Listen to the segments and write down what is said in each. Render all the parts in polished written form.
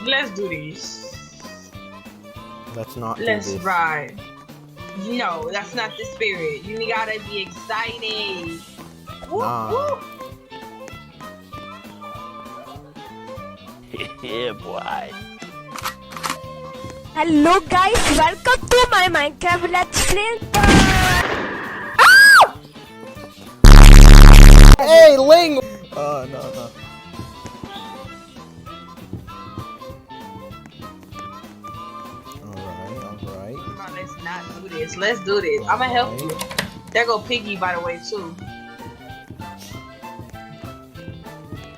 Let's do this. Let's not Let's do this. ride. No, that's not the spirit. You gotta be excited. Nah. Woo, Yeah, boy. Hello guys, welcome to my Minecraft Let's Play. Hey, Ling! No. Alright. Come on, let's not do this. Let's do this. I'ma help you. There go Piggy, by the way, too.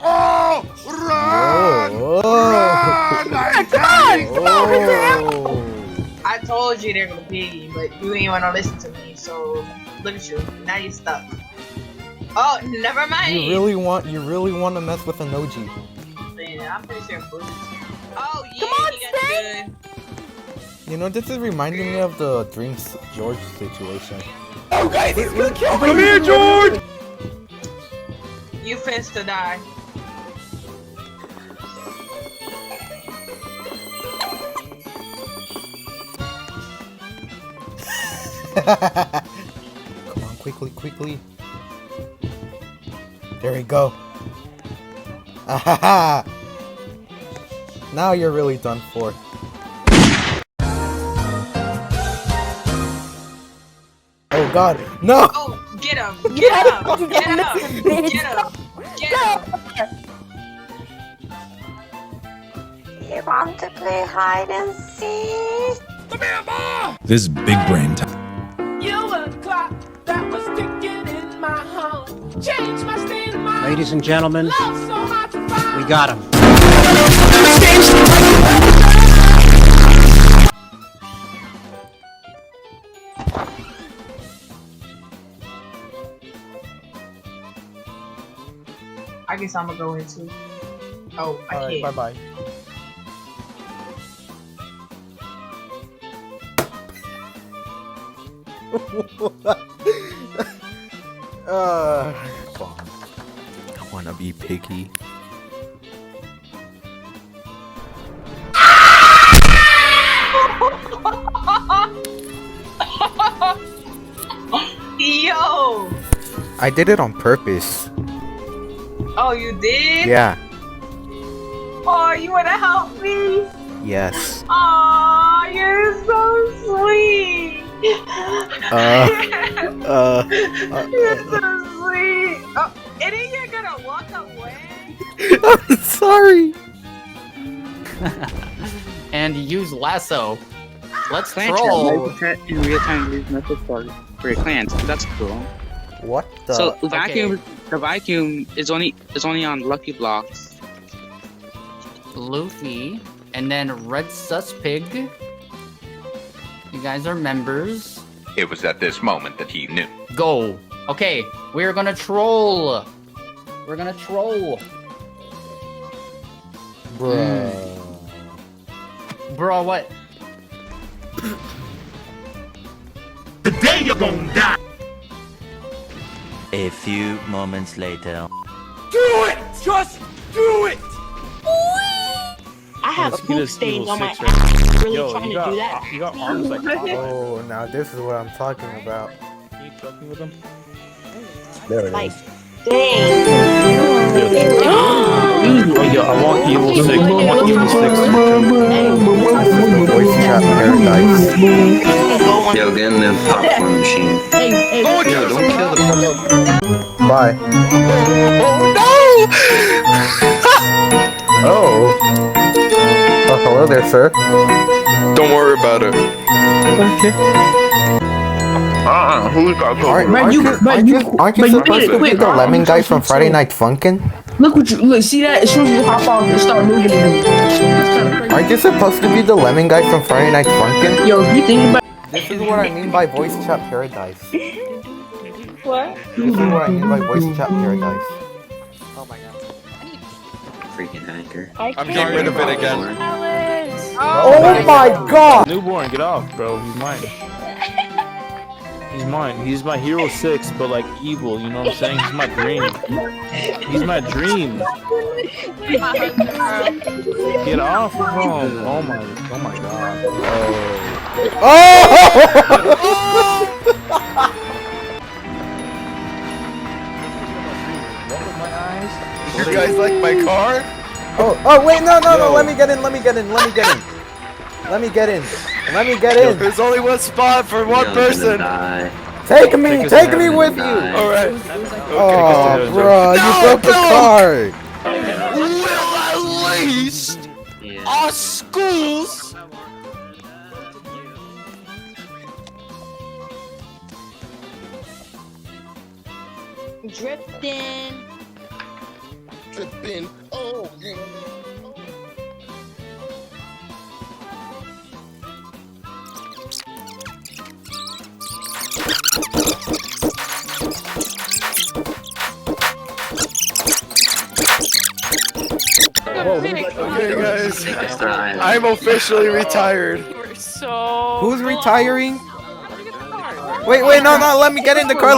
Oh! Run! Run! Come on, I told you they're gonna Piggy, but you ain't wanna listen to me, so look at you. Now you're stuck. Oh, never mind. You really want to mess with an OG. Man, I'm pretty sure Boots. Oh, yeah, Come on, he got good. You know, this is reminding me of the Dreams George situation. Oh, guys, he's gonna kill me! Come here, George! You finna to die. Come on, quickly. There we go. Ahaha! Now you're really done for. Oh god, no! Oh, get him! Get him! Get him! Get him! Get him! You want to play hide and seek? This is big brain time. You were the clock that was ticking in my home. Change my state of mind. Ladies and gentlemen, Love so hard to find. we got him. I guess I'm gonna go into. Oh, I Alright, can't. bye. I wanna be Piggy. Yo! I did it on purpose. Oh, you did? Yeah. Oh, you wanna help me? Yes. Oh, you're so sweet. You're so sweet. Oh, and then you're gonna walk away? I'm sorry. And use lasso. Let's Clan troll. chat in real time use method for your clans. That's cool. What the? So vacuum, the vacuum is only on lucky blocks. Luffy, and then Red Sus Pig. You guys are members. It was at this moment that he knew. Go. Okay, we're gonna troll. We're gonna troll. Bruh. Bro, what? Today you're gonna die! A few moments later. Do it! Just do it! I have Let's get poop this stains evil on my six ass. right Really Yo, trying you to got, do that. You got arms like Oh, now this is what I'm talking about. Can you choke me with them? There it Like, is. dang. Yo, I want evil six. I want evil six. Voice chat paradise. Yo, get in the popcorn machine. Hey, Yo, don't kill the Bye. Oh. Oh, hello there, sir. Don't worry about it. Okay. Who's got Aren't you supposed to be the lemon guy from Friday Night Funkin'? look, see that? As soon as you hop on, you start moving. Aren't you supposed to be the lemon guy from Friday Night Funkin'? Yo, if you think about This is what I mean by voice chat paradise. What? This is what I mean by voice chat paradise. freaking hacker. I'm getting rid of it again. Oh my god! Newborn, get off, bro. He's mine. He's mine. He's my hero 6, but like evil. You know what I'm saying? He's my dream. He's my dream. Get off of him! Oh my god! You guys like my car? Oh wait, no, let me get in. There's only one spot for one person. Take me with you. Alright. Oh, bro, you broke the car. Well, at least our schools. Drifting. Oh, yeah. Okay, guys. I'm officially retired. Who's retiring? Wait, no, let me get in the car.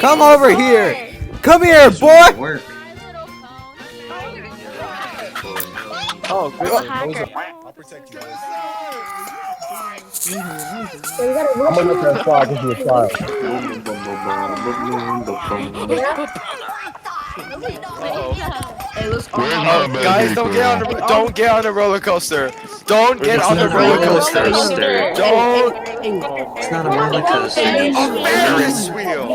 Come over here. Come here, boy. Oh, good. I'll protect you. I'm gonna look at fire because you're fire. Guys, don't get on the roller coaster. Don't get on the roller coaster. Don't. It's not a roller coaster. A Ferris wheel.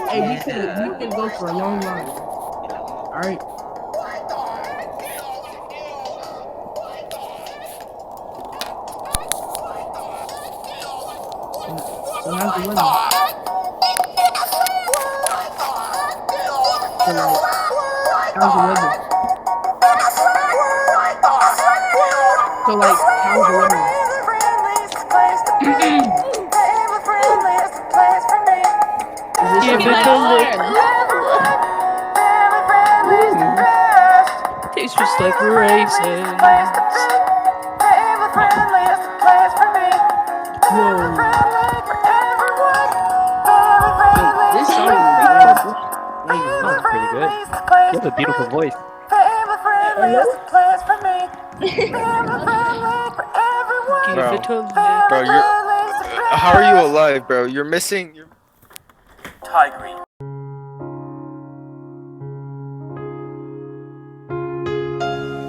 Hey, we can go for a long ride. Alright. So how's the weather? So like, how's the weather? Tastes just like raisins. This song is Pretty good. You have a beautiful voice. Bro, you're. How are you alive, bro? You're missing.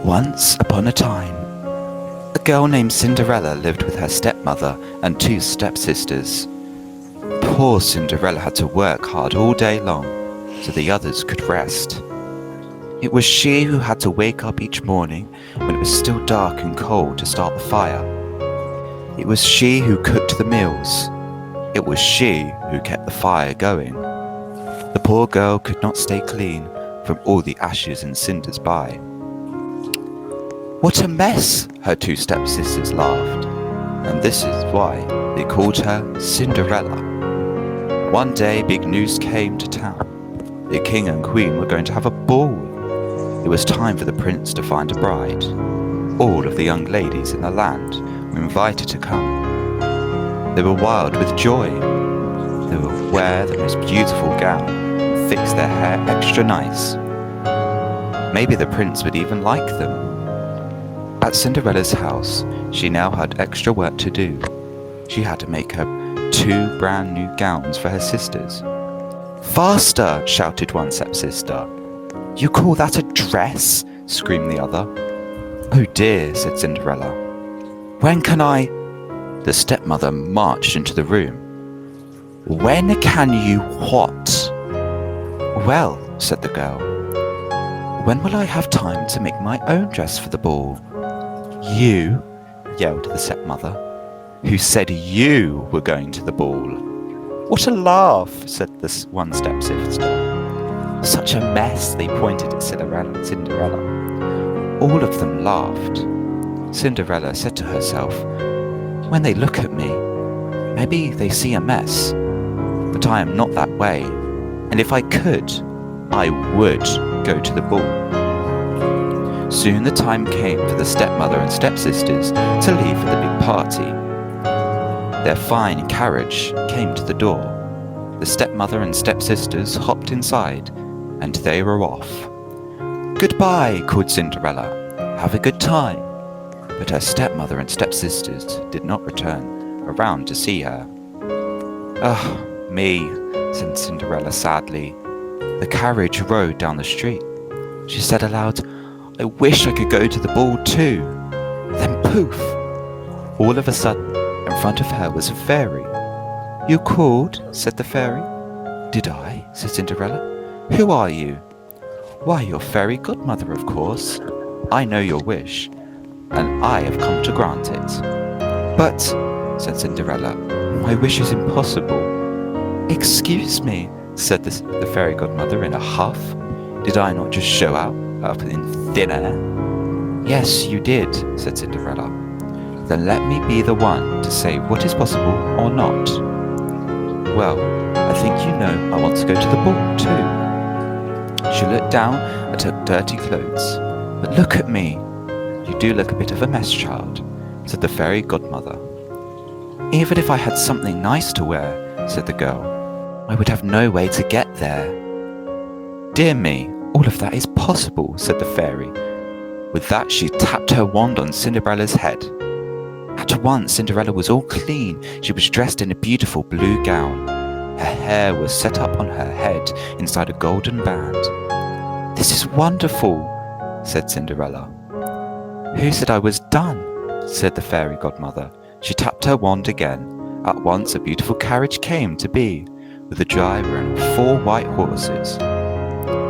Once upon a time, a girl named Cinderella lived with her stepmother and 2 stepsisters. Poor Cinderella had to work hard all day long so the others could rest. It was she who had to wake up each morning when it was still dark and cold to start the fire. It was she who cooked the meals. It was she who kept the fire going. The poor girl could not stay clean from all the ashes and cinders by. What a mess, her 2 stepsisters laughed, and this is why they called her Cinderella. One day big news came to town. The king and queen were going to have a ball. It was time for the prince to find a bride. All of the young ladies in the land were invited to come. They were wild with joy. They would wear the most beautiful gown and fix their hair extra nice. Maybe the prince would even like them. At Cinderella's house, she now had extra work to do. She had to make her 2 brand new gowns for her sisters. "Faster!" shouted one stepsister. "You call that a dress?" screamed the other. "Oh dear," said Cinderella. "When can I—" The stepmother marched into the room. "When can you what?" "Well," said the girl, "when will I have time to make my own dress for the ball?" "You?" yelled the stepmother. "Who said you were going to the ball?" "What a laugh," said this one stepsister. "Such a mess," they pointed at Cinderella. All of them laughed. Cinderella said to herself, "When they look at me, maybe they see a mess. But I am not that way, and if I could, I would go to the ball." Soon the time came for the stepmother and stepsisters to leave for the big party. Their fine carriage came to the door. The stepmother and stepsisters hopped inside, and they were off. "Goodbye," called Cinderella. "Have a good time." But her stepmother and stepsisters did not return around to see her. "Ah, me," said Cinderella sadly. The carriage rode down the street. She said aloud, "I wish I could go to the ball too." Then poof! All of a sudden, in front of her was a fairy. "You called?" said the fairy. "Did I?" said Cinderella. "Who are you?" "Why, your fairy godmother, of course. I know your wish, and I have come to grant it." "But," said Cinderella, "my wish is impossible." "Excuse me," said the fairy godmother in a huff. "Did I not just show up in thin air?" "Yes, you did," said Cinderella. "Then let me be the one to say what is possible or not." "Well, I think you know I want to go to the ball too." She looked down at her dirty clothes. "But look at me. You do look a bit of a mess, child," said the fairy godmother. "Even if I had something nice to wear," said the girl, "I would have no way to get there." "Dear me, all of that is possible," said the fairy. With that, she tapped her wand on Cinderella's head. At once, Cinderella was all clean. She was dressed in a beautiful blue gown. Her hair was set up on her head inside a golden band. "This is wonderful," said Cinderella. "Who said I was done?" said the fairy godmother. She tapped her wand again. At once, a beautiful carriage came to be, with a driver and 4 white horses.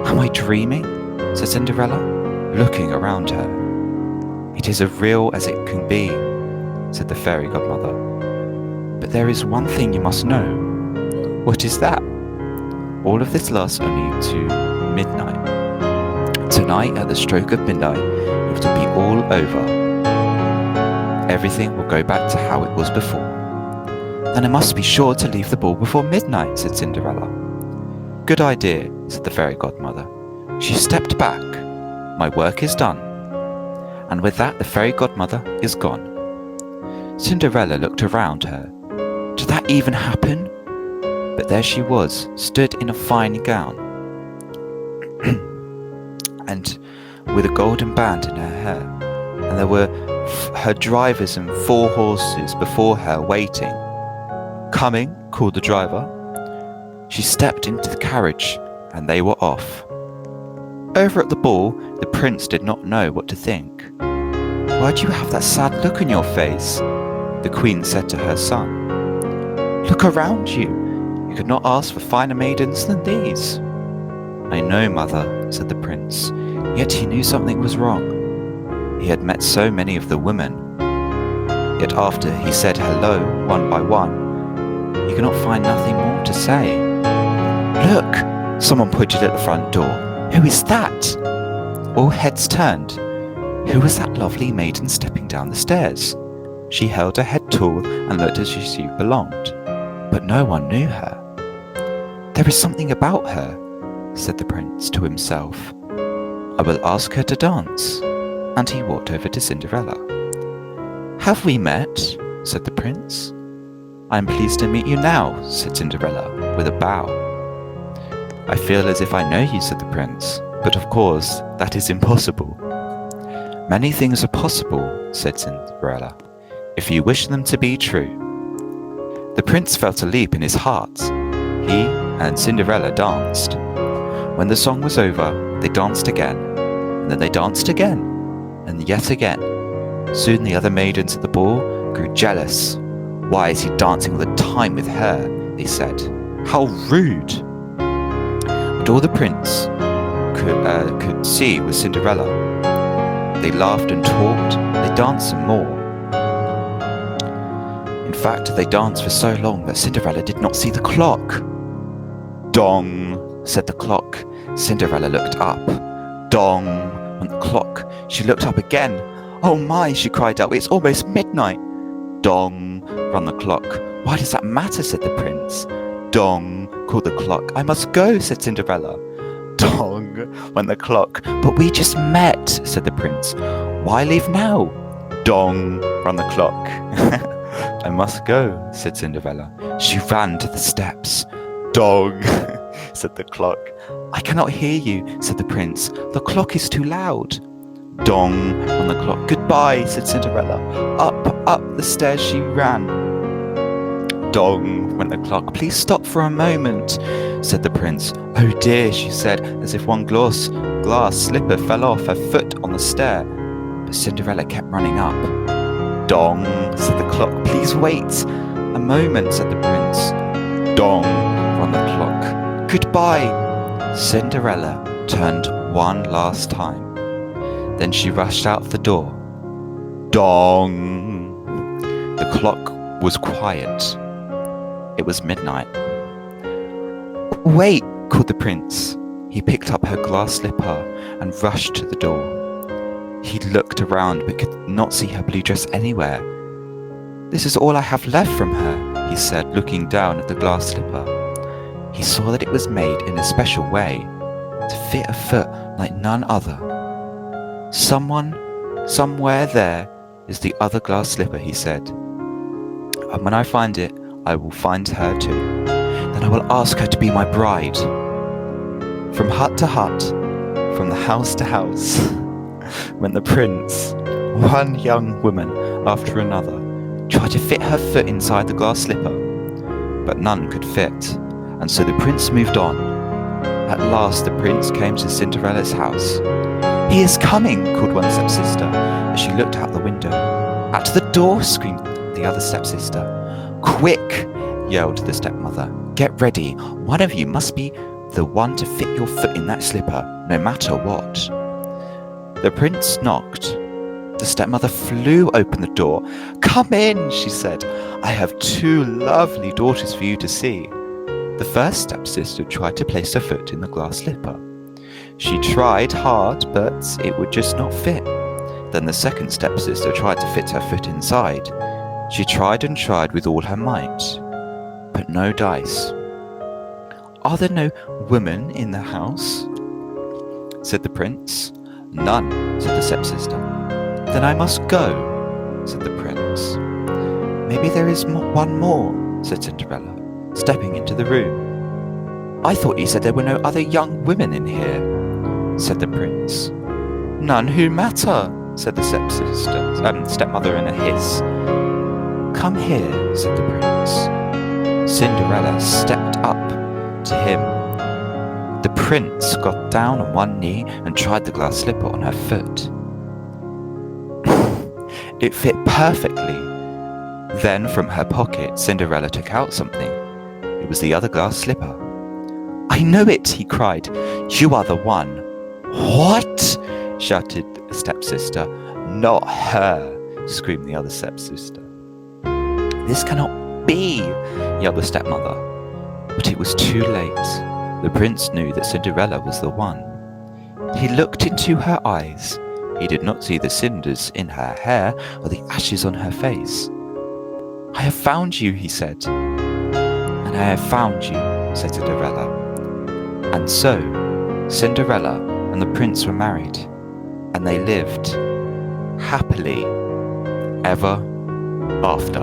"Am I dreaming?" said Cinderella, looking around her. "It is as real as it can be," said the fairy godmother. "But there is one thing you must know." "What is that?" "All of this lasts only to midnight. Tonight, at the stroke of midnight, it will be all over. Everything will go back to how it was before." "Then I must be sure to leave the ball before midnight," said Cinderella. "Good idea," said the fairy godmother. She stepped back. "My work is done." And with that, the fairy godmother is gone. Cinderella looked around her. Did that even happen? But there she was, stood in a fine gown, and with a golden band in her hair, and there were her drivers and 4 horses before her waiting. "Coming," called the driver. She stepped into the carriage, and they were off. Over at the ball, the prince did not know what to think. "Why do you have that sad look on your face?" the queen said to her son. "Look around you. You could not ask for finer maidens than these." "I know, mother," said the prince, yet he knew something was wrong. He had met so many of the women, yet after he said hello one by one, he could not find nothing more to say. "Look!" someone pointed at the front door. "Who is that?" All heads turned. Who was that lovely maiden stepping down the stairs? She held her head tall and looked as if she belonged, but no one knew her. "There is something about her," said the prince to himself. "I will ask her to dance." And he walked over to Cinderella. "Have we met?" said the prince. "I am pleased to meet you now," said Cinderella with a bow. "I feel as if I know you," said the prince, "but of course that is impossible." "Many things are possible," said Cinderella, "if you wish them to be true." The prince felt a leap in his heart. He and Cinderella danced. When the song was over, they danced again, and then they danced again, and yet again. Soon the other maidens at the ball grew jealous. "Why is he dancing all the time with her?" they said. "How rude!" But all the prince could see was Cinderella. They laughed and talked, they danced some more. In fact, they danced for so long that Cinderella did not see the clock. "Dong," said the clock. Cinderella looked up. Dong went the clock. She looked up again. "Oh my," she cried out, "it's almost midnight." Dong ran the clock. "Why does that matter?" said the prince. Dong called the clock. "I must go," said Cinderella. Dong went the clock. "But we just met," said the prince. "Why leave now?" Dong ran the clock. I must go, said Cinderella. She ran to the steps. Dong, said the clock. I cannot hear you, said the prince. The clock is too loud. Dong on the clock. Goodbye, said Cinderella. Up the stairs she ran. Dong went the clock. Please stop for a moment, said the prince. Oh dear, she said, as if one glass slipper fell off her foot on the stair. But Cinderella kept running up. Dong, said the clock. Please wait a moment, said the prince. Dong on the clock. Goodbye. Cinderella turned one last time. Then she rushed out of the door. Dong. The clock was quiet. It was midnight. Wait, called the prince. He picked up her glass slipper and rushed to the door. He looked around but could not see her blue dress anywhere. This is all I have left from her, he said, looking down at the glass slipper. He saw that it was made in a special way, to fit a foot like none other. Somewhere there is the other glass slipper, he said. And when I find it, I will find her too. Then I will ask her to be my bride. From hut to hut, from the house to house, went the prince. One young woman after another tried to fit her foot inside the glass slipper, but none could fit, and so the prince moved on. At last the prince came to Cinderella's house. He is coming, called one stepsister as she looked out the window. At the door, screamed the other stepsister. Quick, yelled the stepmother. Get ready. One of you must be the one to fit your foot in that slipper, no matter what. The prince knocked. The stepmother flew open the door. Come in, she said. I have two lovely daughters for you to see. The first stepsister tried to place her foot in the glass slipper. She tried hard, but it would just not fit. Then the second stepsister tried to fit her foot inside. She tried and tried with all her might, but no dice. Are there no women in the house? Said the prince. None, said the stepsister. Then I must go, said the prince. Maybe there is one more, said Cinderella, stepping into the room. I thought you said there were no other young women in here, said the prince. None who matter, said the stepmother in a hiss. Come here, said the prince. Cinderella stepped up to him. The prince got down on one knee and tried the glass slipper on her foot. It fit perfectly. Then from her pocket, Cinderella took out something. It was the other glass slipper. I know it, he cried. You are the one. What? Shouted the stepsister. Not her, screamed the other stepsister. This cannot be, yelled the stepmother. But it was too late. The prince knew that Cinderella was the one. He looked into her eyes. He did not see the cinders in her hair or the ashes on her face. I have found you, he said. And I have found you, said Cinderella. And so, Cinderella and the prince were married, and they lived happily ever after.